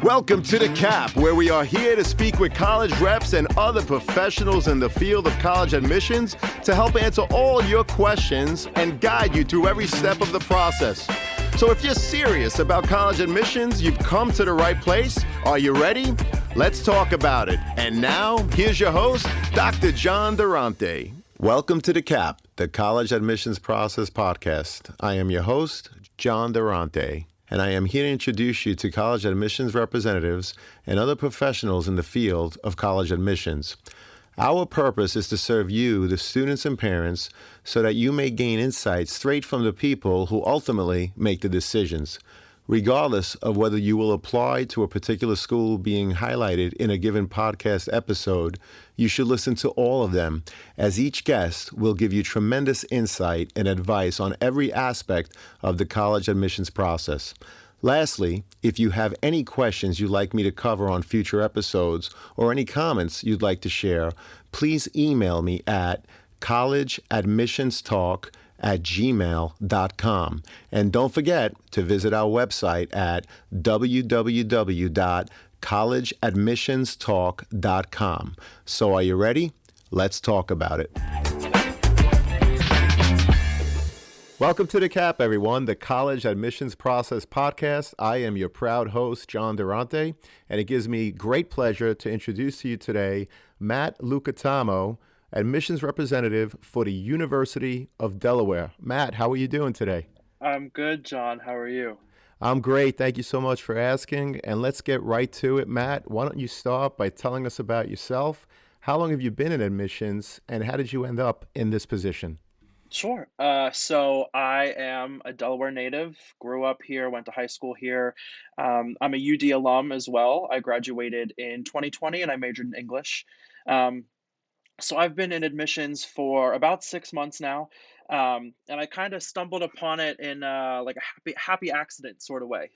Welcome to The Cap, where we are here to speak with college reps and other professionals in the field of college admissions to help answer all your questions and guide you through every step of the process. So if you're serious about college admissions, you've come to the right place. Are you ready? Let's talk about it. And now, here's your host, Dr. John Durante. Welcome to The Cap, the College Admissions Process Podcast. I am your host, John Durante, and I am here to introduce you to college admissions representatives and other professionals in the field of college admissions. Our purpose is to serve you, the students and parents, so that you may gain insights straight from the people who ultimately make the decisions. Regardless of whether you will apply to a particular school being highlighted in a given podcast episode, you should listen to all of them, as each guest will give you tremendous insight and advice on every aspect of the college admissions process. Lastly, if you have any questions you'd like me to cover on future episodes or any comments you'd like to share, please email me at collegeadmissionstalk@gmail.com. And don't forget to visit our website at www.collegeadmissionstalk.com. So are you ready? Let's talk about it. Welcome to The Cap, everyone, the College Admissions Process Podcast. I am your proud host, John Durante, and it gives me great pleasure to introduce to you today Matt Lucatamo, admissions representative for the University of Delaware. Matt, how are you doing today? I'm good, John. How are you? I'm great. Thank you so much for asking. And let's get right to it. Matt, why don't you start by telling us about yourself? How long have you been in admissions, and how did you end up in this position? Sure. So I am a Delaware native, grew up here, went to high school here. I'm a UD alum as well. I graduated in 2020 and I majored in English. Um, So I've been in admissions for about 6 months now, and I kind of stumbled upon it in like a happy accident sort of way.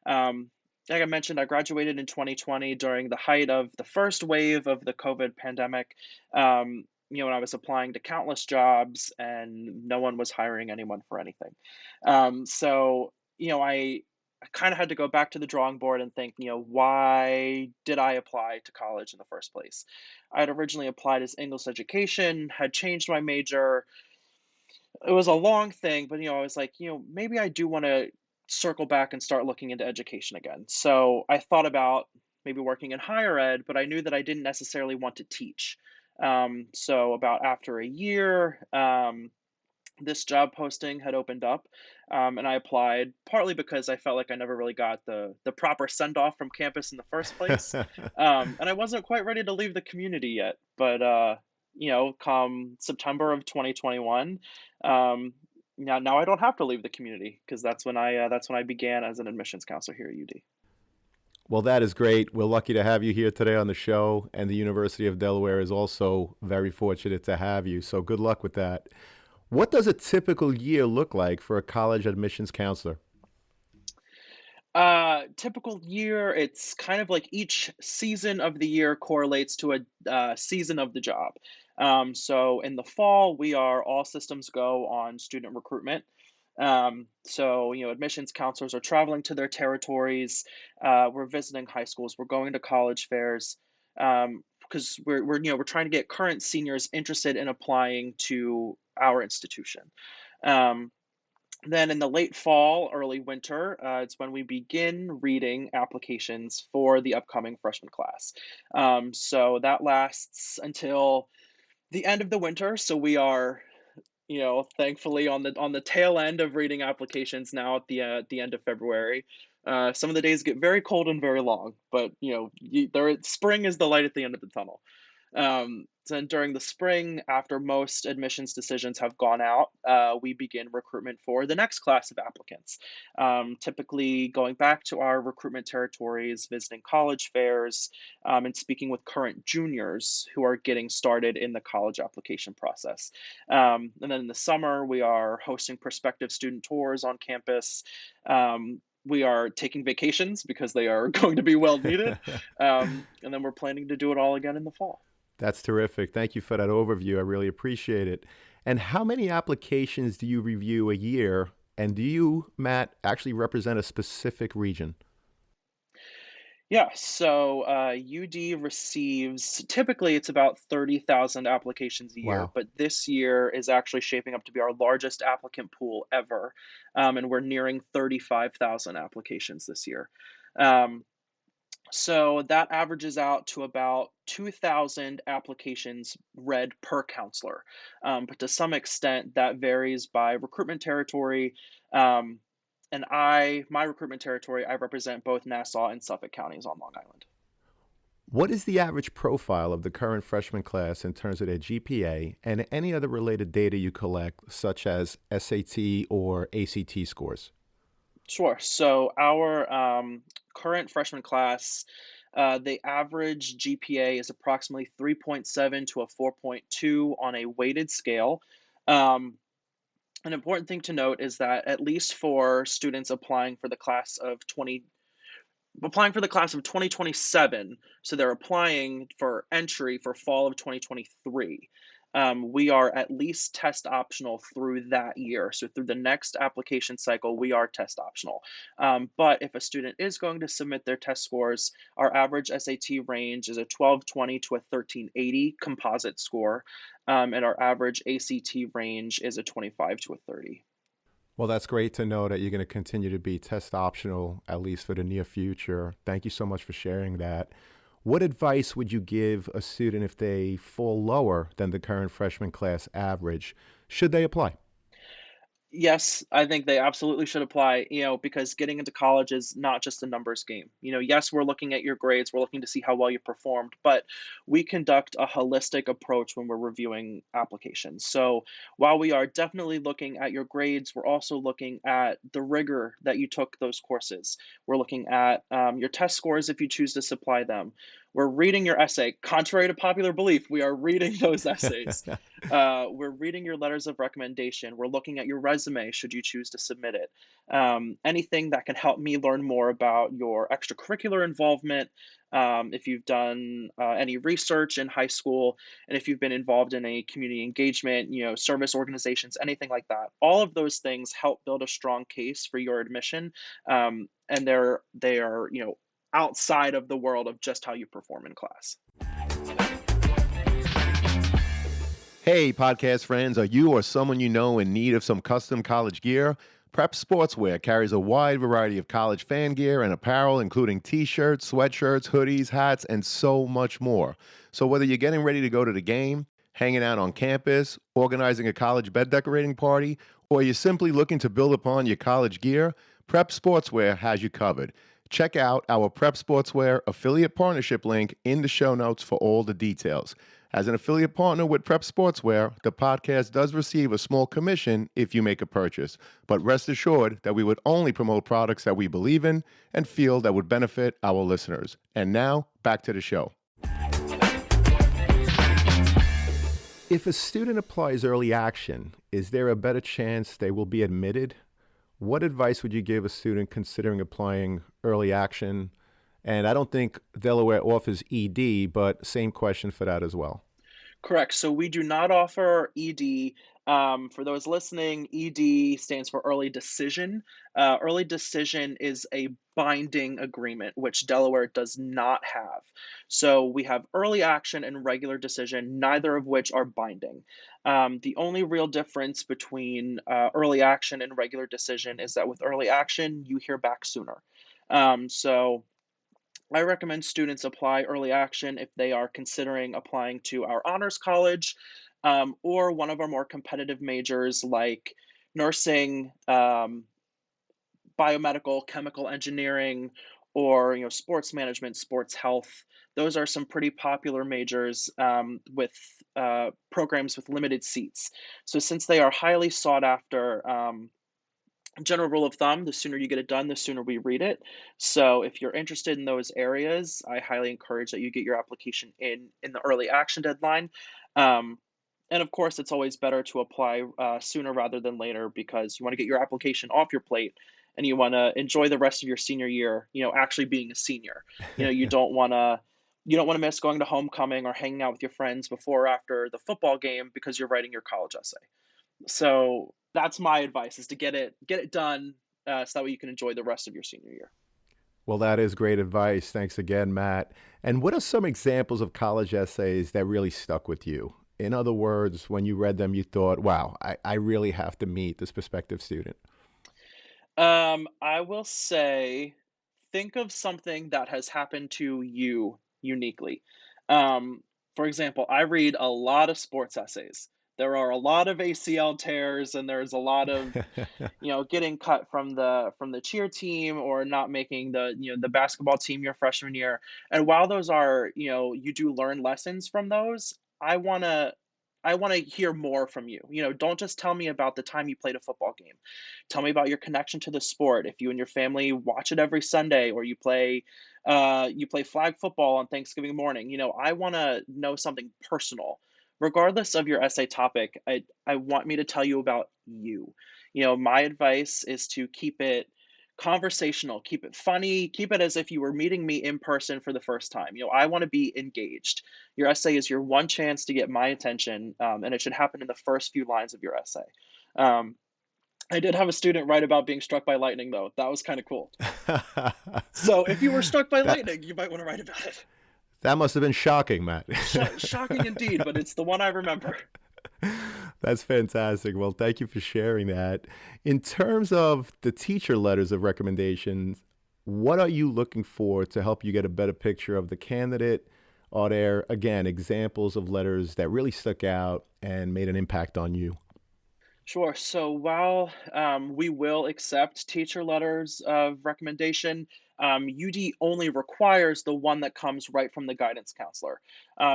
Um, like I mentioned, I graduated in 2020 during the height of the first wave of the COVID pandemic. When I was applying to countless jobs and no one was hiring anyone for anything. I kind of had to go back to the drawing board and think, why did I apply to college in the first place? I had originally applied as English education, had changed my major. It was a long thing, but I was like, maybe I do want to circle back and start looking into education again. So I thought about maybe working in higher ed, but I knew that I didn't necessarily want to teach. So about after a year, this job posting had opened up, and I applied partly because I felt like I never really got the proper send off from campus in the first place, and I wasn't quite ready to leave the community yet. But come September of 2021, now I don't have to leave the community because that's when I began as an admissions counselor here at UD. Well, that is great. We're lucky to have you here today on the show, and the University of Delaware is also very fortunate to have you. So good luck with that. What does a typical year look like for a college admissions counselor? Typical year, it's kind of like each season of the year correlates to a season of the job. So in the fall, we are all systems go on student recruitment. Admissions counselors are traveling to their territories. We're visiting high schools. We're going to college fairs. Because we're trying to get current seniors interested in applying to our institution. Um, then in the late fall, early winter, it's when we begin reading applications for the upcoming freshman class. So that lasts until the end of the winter. So we are, thankfully on the tail end of reading applications now at the end of February. Some of the days get very cold and very long, but spring is the light at the end of the tunnel. Then during the spring, after most admissions decisions have gone out, we begin recruitment for the next class of applicants. Typically going back to our recruitment territories, visiting college fairs, and speaking with current juniors who are getting started in the college application process. And then in the summer, we are hosting prospective student tours on campus. We are taking vacations because they are going to be well needed. And then we're planning to do it all again in the fall. That's terrific. Thank you for that overview. I really appreciate it. And how many applications do you review a year? And do you, Matt, actually represent a specific region? Yeah, so UD receives typically it's about 30,000 applications a year, Wow. but this year is actually shaping up to be our largest applicant pool ever. And we're nearing 35,000 applications this year. Um, so that averages out to about 2,000 applications read per counselor. But to some extent, that varies by recruitment territory. Um, my recruitment territory, I represent both Nassau and Suffolk counties on Long Island. What is the average profile of the current freshman class in terms of their GPA and any other related data you collect, such as SAT or ACT scores? Sure. So our current freshman class, the average GPA is approximately 3.7 to a 4.2 on a weighted scale. Um, an important thing to note is that at least for students applying for the class of 2027, so they're applying for entry for fall of 2023. We are at least test optional through that year. So through the next application cycle, we are test optional. But if a student is going to submit their test scores, our average SAT range is a 1220 to a 1380 composite score, and our average ACT range is a 25 to a 30. Well, that's great to know that you're going to continue to be test optional, at least for the near future. Thank you so much for sharing that. What advice would you give a student if they fall lower than the current freshman class average? Should they apply? Yes, I think they absolutely should apply, because getting into college is not just a numbers game. Yes, we're looking at your grades, we're looking to see how well you performed, but we conduct a holistic approach when we're reviewing applications. So while we are definitely looking at your grades, we're also looking at the rigor that you took those courses. We're looking at your test scores if you choose to supply them. We're reading your essay. Contrary to popular belief, we are reading those essays. We're reading your letters of recommendation. We're looking at your resume, should you choose to submit it. Anything that can help me learn more about your extracurricular involvement, if you've done any research in high school, and if you've been involved in a community engagement, service organizations, anything like that. All of those things help build a strong case for your admission, and they are outside of the world of just how you perform in class. Hey, podcast friends, are you or someone you know in need of some custom college gear? Prep Sportswear carries a wide variety of college fan gear and apparel, including t shirts, sweatshirts, hoodies, hats, and so much more. So, whether you're getting ready to go to the game, hanging out on campus, organizing a college bed decorating party, or you're simply looking to build upon your college gear, Prep Sportswear has you covered. Check out our Prep Sportswear affiliate partnership link in the show notes for all the details. As an affiliate partner with Prep Sportswear, the podcast does receive a small commission if you make a purchase, but rest assured that we would only promote products that we believe in and feel that would benefit our listeners. And now, back to the show. If a student applies early action, is there a better chance they will be admitted? What advice would you give a student considering applying early action? And I don't think Delaware offers ED, but same question for that as well. Correct. So we do not offer ED. For those listening, ED stands for early decision. Early decision is a binding agreement, which Delaware does not have. So we have early action and regular decision, neither of which are binding. The only real difference between early action and regular decision is that with early action, you hear back sooner. So I recommend students apply early action if they are considering applying to our honors college, or one of our more competitive majors like nursing, biomedical, chemical engineering, or sports management, sports health. Those are some pretty popular majors with programs with limited seats. So since they are highly sought after, general rule of thumb, the sooner you get it done, the sooner we read it. So if you're interested in those areas, I highly encourage that you get your application in the early action deadline. Um, and of course, it's always better to apply sooner rather than later because you want to get your application off your plate and you want to enjoy the rest of your senior year, actually being a senior. You don't want to miss going to homecoming or hanging out with your friends before or after the football game because you're writing your college essay. So that's my advice: is to get it done, so that way you can enjoy the rest of your senior year. Well, that is great advice. Thanks again, Matt. And what are some examples of college essays that really stuck with you? In other words, when you read them, you thought, wow, I really have to meet this prospective student. I will say, think of something that has happened to you uniquely. Um, for example, I read a lot of sports essays. There are a lot of ACL tears, and there's a lot of getting cut from the cheer team or not making the basketball team your freshman year. And while those are, you do learn lessons from those, I want to I want to hear more from you. Don't just tell me about the time you played a football game. Tell me about your connection to the sport. If you and your family watch it every Sunday, or you play flag football on Thanksgiving morning. I want to know something personal. Regardless of your essay topic, I want me to tell you about you. My advice is to keep it conversational, keep it funny, keep it as if you were meeting me in person for the first time. I want to be engaged. Your essay is your one chance to get my attention, and it should happen in the first few lines of your essay. Um, I did have a student write about being struck by lightning, though. That was kind of cool. So if you were struck by that lightning, you might want to write about it. that must have been shocking, Matt. Shocking indeed, but it's the one I remember. That's fantastic. Well, thank you for sharing that. In terms of the teacher letters of recommendations, what are you looking for to help you get a better picture of the candidate? Are there, again, examples of letters that really stuck out and made an impact on you? Sure. So while we will accept teacher letters of recommendation, UD only requires the one that comes right from the guidance counselor.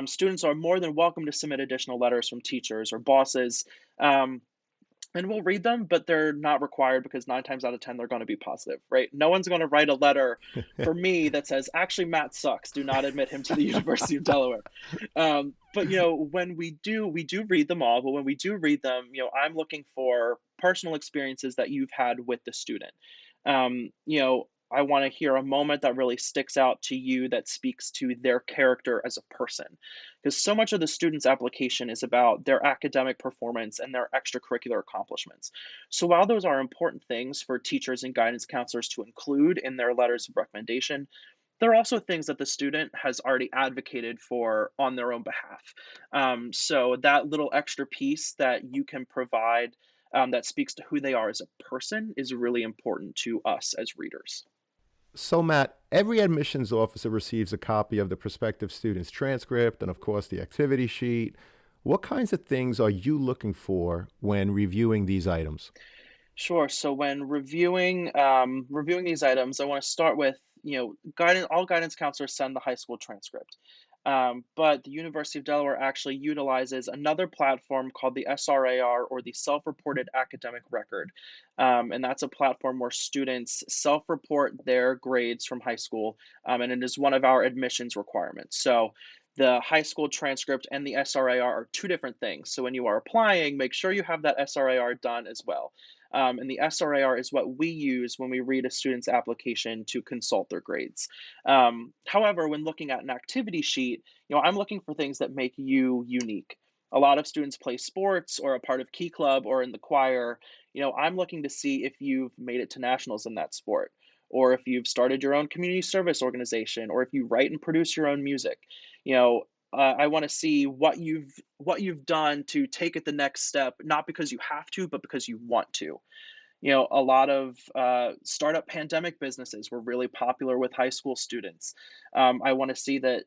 Students are more than welcome to submit additional letters from teachers or bosses. And we'll read them, but they're not required because 9 times out of 10, they're gonna be positive, right? No one's gonna write a letter for me that says, "Actually, Matt sucks. Do not admit him to the University of Delaware." But, when we do read them all, but when we do read them, I'm looking for personal experiences that you've had with the student. I wanna hear a moment that really sticks out to you that speaks to their character as a person, because so much of the student's application is about their academic performance and their extracurricular accomplishments. So while those are important things for teachers and guidance counselors to include in their letters of recommendation, there are also things that the student has already advocated for on their own behalf. So that little extra piece that you can provide, that speaks to who they are as a person, is really important to us as readers. So, Matt, every admissions officer receives a copy of the prospective student's transcript and, of course, the activity sheet. What kinds of things are you looking for when reviewing these items? Sure. So when reviewing these items, I want to start with, guidance. All guidance counselors send the high school transcript, but the University of Delaware actually utilizes another platform called the SRAR, or the Self-Reported Academic Record, and that's a platform where students self-report their grades from high school, and it is one of our admissions requirements. So. The high school transcript and the SRAR are two different things. So when you are applying, make sure you have that SRAR done as well. And the SRAR is what we use when we read a student's application to consult their grades. However, when looking at an activity sheet, I'm looking for things that make you unique. A lot of students play sports or a part of Key Club or in the choir. I'm looking to see if you've made it to nationals in that sport, or if you've started your own community service organization, or if you write and produce your own music. I want to see what you've done to take it the next step, not because you have to, but because you want to. A lot of startup pandemic businesses were really popular with high school students. I want to see that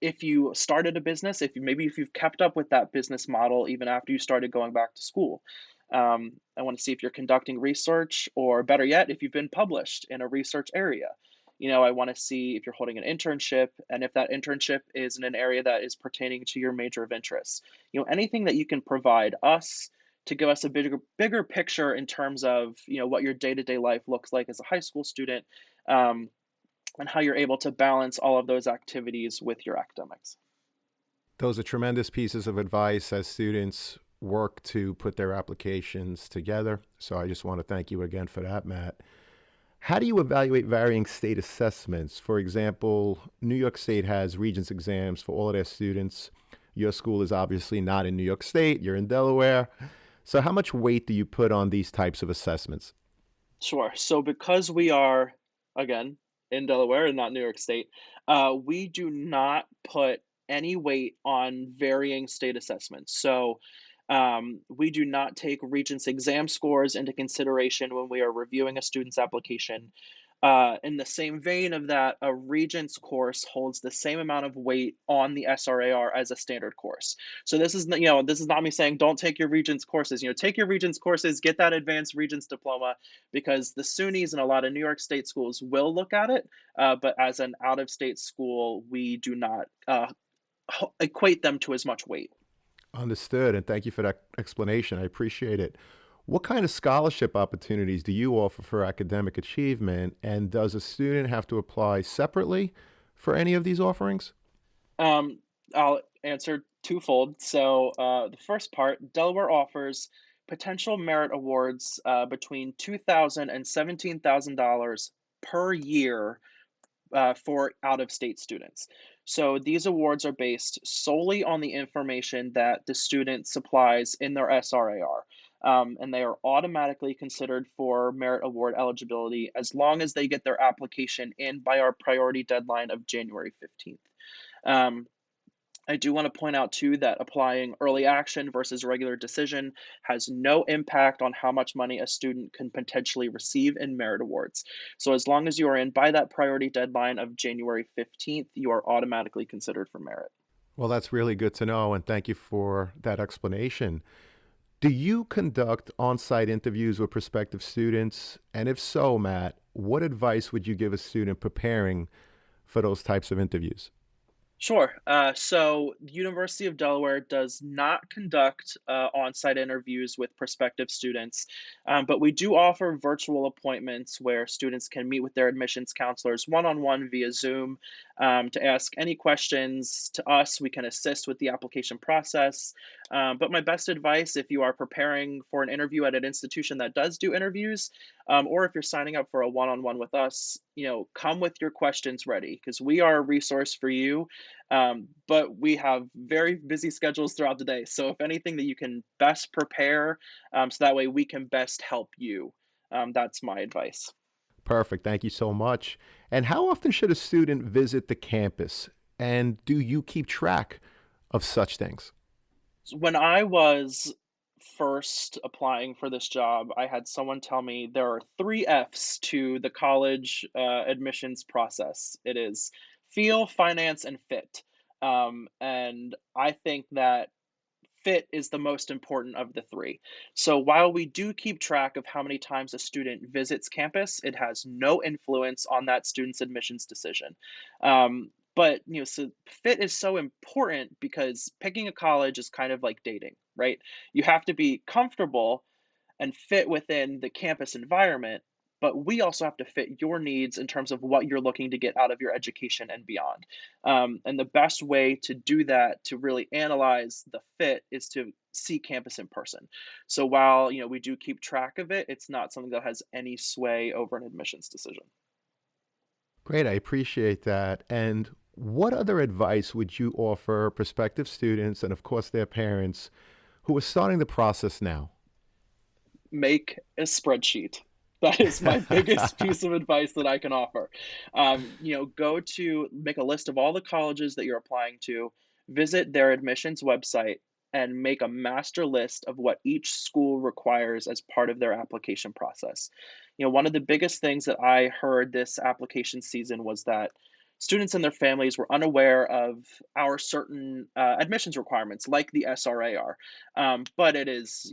if you started a business, if you've kept up with that business model even after you started going back to school. I want to see if you're conducting research, or better yet, if you've been published in a research area. I want to see if you're holding an internship, and if that internship is in an area that is pertaining to your major of interest. Anything that you can provide us to give us a bigger picture in terms of what your day-to-day life looks like as a high school student, um, and how you're able to balance all of those activities with your academics. Those are tremendous pieces of advice as students work to put their applications together. So I just want to thank you again for that, Matt. How do you evaluate varying state assessments? For example, New York State has Regents exams for all of their students. Your school is obviously not in New York State, you're in Delaware. So, how much weight do you put on these types of assessments? Sure. So because we are, again, in Delaware and not New York State, we do not put any weight on varying state assessments. So, we do not take Regents exam scores into consideration when we are reviewing a student's application. In the same vein of that, a Regents course holds the same amount of weight on the SRAR as a standard course. So this is not, this is not me saying don't take your Regents courses. Take your Regents courses, get that advanced Regents diploma, because the SUNYs and a lot of New York State schools will look at it. But as an out-of-state school, we do not equate them to as much weight. Understood, and thank you for that explanation. I appreciate it. What kind of scholarship opportunities do you offer for academic achievement, and does a student have to apply separately for any of these offerings? Um, I'll answer twofold. So, the first part, Delaware offers potential merit awards between $2,000 and $17,000 per year for out of state students. So, these awards are based solely on the information that the student supplies in their SRAR. And they are automatically considered for merit award eligibility as long as they get their application in by our priority deadline of January 15th. Um, I do want to point out too that applying early action versus regular decision has no impact on how much money a student can potentially receive in merit awards. So as long as you are in by that priority deadline of January 15th, you are automatically considered for merit. Well, that's really good to know, and thank you for that explanation. Do you conduct on site interviews with prospective students? And if so, Matt, what advice would you give a student preparing for those types of interviews? Sure. So the University of Delaware does not conduct on-site interviews with prospective students, but we do offer virtual appointments where students can meet with their admissions counselors one-on-one via Zoom to ask any questions to us. We can assist with the application process. But my best advice, if you are preparing for an interview at an institution that does do interviews, or if you're signing up for a one-on-one with us, come with your questions ready because we are a resource for you, but we have very busy schedules throughout the day. So, if anything that you can best prepare, so that way we can best help you, that's my advice. Perfect. Thank you so much. And how often should a student visit the campus? And do you keep track of such things? When I was first applying for this job, I had someone tell me there are three F's to the college admissions process. It is feel, finance, and fit. And I think that fit is the most important of the three. So while we do keep track of how many times a student visits campus, it has no influence on that student's admissions decision. But so fit is so important because picking a college is kind of like dating, right? You have to be comfortable and fit within the campus environment, but we also have to fit your needs in terms of what you're looking to get out of your education and beyond. And the best way to do that, to really analyze the fit, is to see campus in person. So while we do keep track of it, it's not something that has any sway over an admissions decision. Great. I appreciate that. And what other advice would you offer prospective students and, of course, their parents who are starting the process now? Make a spreadsheet. That is my biggest piece of advice that I can offer. Go to make a list of all the colleges that you're applying to, visit their admissions website, and make a master list of what each school requires as part of their application process. One of the biggest things that I heard this application season was that students and their families were unaware of our certain admissions requirements, like the SRAR. But it is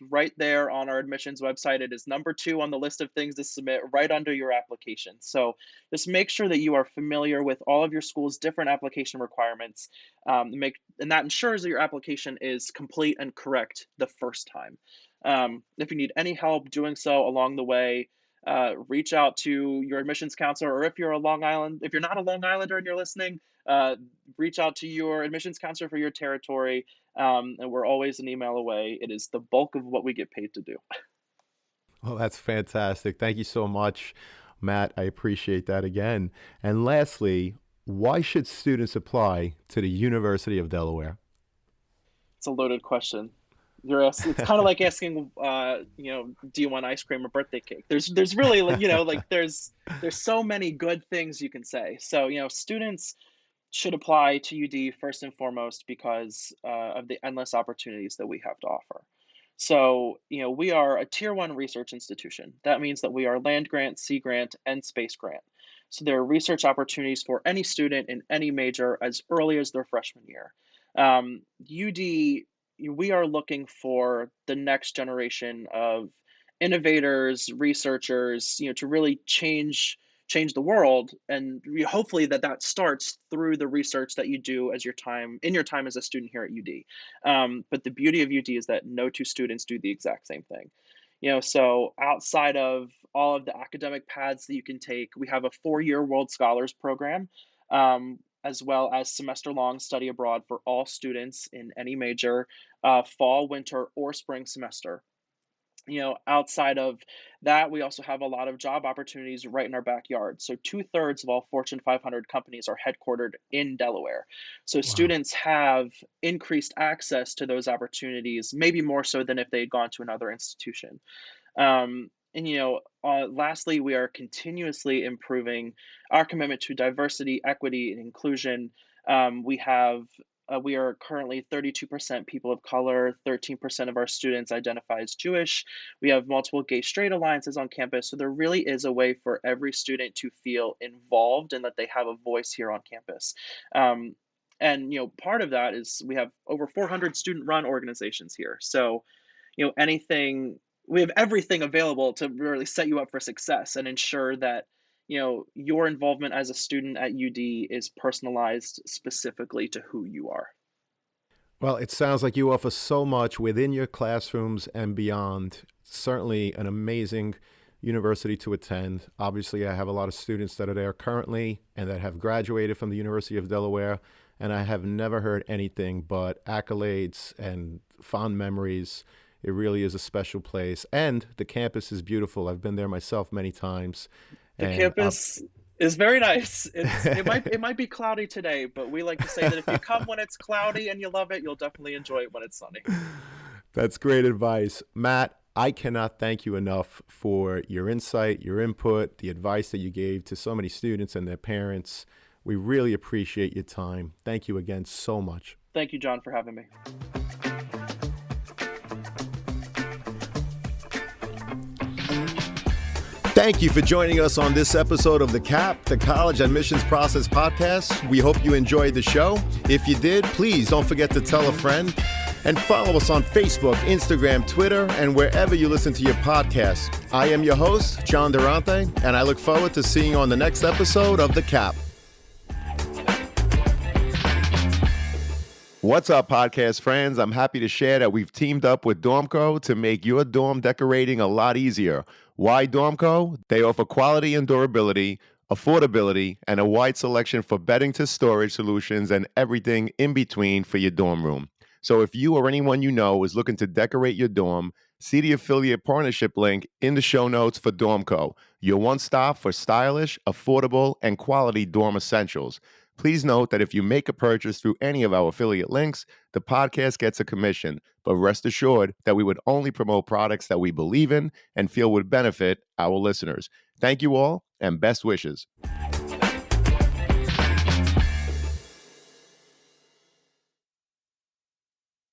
right there on our admissions website. It is number two on the list of things to submit right under your application. So just make sure that you are familiar with all of your school's different application requirements. And that ensures that your application is complete and correct the first time. If you need any help doing so along the way, reach out to your admissions counselor, or if you're not a Long Islander and you're listening, reach out to your admissions counselor for your territory. And we're always an email away. It is the bulk of what we get paid to do. Well, that's fantastic. Thank you so much, Matt. I appreciate that again. And lastly, why should students apply to the University of Delaware? It's a loaded question. It's kind of like asking, do you want ice cream or birthday cake? There's really, like, there's so many good things you can say. So, students should apply to UD first and foremost because of the endless opportunities that we have to offer. So, we are a tier one research institution. That means that we are land grant, sea grant, and space grant. So there are research opportunities for any student in any major as early as their freshman year. UD, we are looking for the next generation of innovators, researchers, to really change the world, and hopefully that starts through the research that you do as your time as a student here at UD. But the beauty of UD is that no two students do the exact same thing. So outside of all of the academic paths that you can take, we have a 4-year World Scholars Program, as well as semester-long study abroad for all students in any major, fall, winter, or spring semester. Outside of that, we also have a lot of job opportunities right in our backyard. So two-thirds of all Fortune 500 companies are headquartered in Delaware. So Wow. students have increased access to those opportunities, maybe more so than if they had gone to another institution. And lastly, we are continuously improving our commitment to diversity, equity, and inclusion. We are currently 32% people of color, 13% of our students identify as Jewish. We have multiple gay straight alliances on campus. So there really is a way for every student to feel involved and that they have a voice here on campus. And part of that is we have over 400 student run organizations here. So anything we have everything available to really set you up for success and ensure that your involvement as a student at UD is personalized specifically to who you are. Well, it sounds like you offer so much within your classrooms and beyond. Certainly an amazing university to attend. Obviously, I have a lot of students that are there currently and that have graduated from the University of Delaware, and I have never heard anything but accolades and fond memories. It really is a special place, and the campus is beautiful. I've been there myself many times, The and campus is very nice. It might be cloudy today, but we like to say that if you come when it's cloudy and you love it, you'll definitely enjoy it when it's sunny. that's great advice. Matt, I cannot thank you enough for your insight, your input, the advice that you gave to so many students and their parents. We really appreciate your time. Thank you again so much. Thank you, John, for having me. Thank you for joining us on this episode of the CAP, the College Admissions Process Podcast. We hope you enjoyed the show. If you did, please don't forget to tell a friend and follow us on Facebook, Instagram, Twitter, and wherever you listen to your podcasts. I am your host, John Durante, and I look forward to seeing you on the next episode of the CAP. What's up, podcast friends? I'm happy to share that we've teamed up with Dormco to make your dorm decorating a lot easier. Why Dormco? They offer quality and durability, affordability, and a wide selection for bedding to storage solutions and everything in between for your dorm room. So if you or anyone you know is looking to decorate your dorm, see the affiliate partnership link in the show notes for Dormco, your one-stop for stylish, affordable, and quality dorm essentials. Please note that if you make a purchase through any of our affiliate links, the podcast gets a commission, but rest assured that we would only promote products that we believe in and feel would benefit our listeners. Thank you all, and best wishes.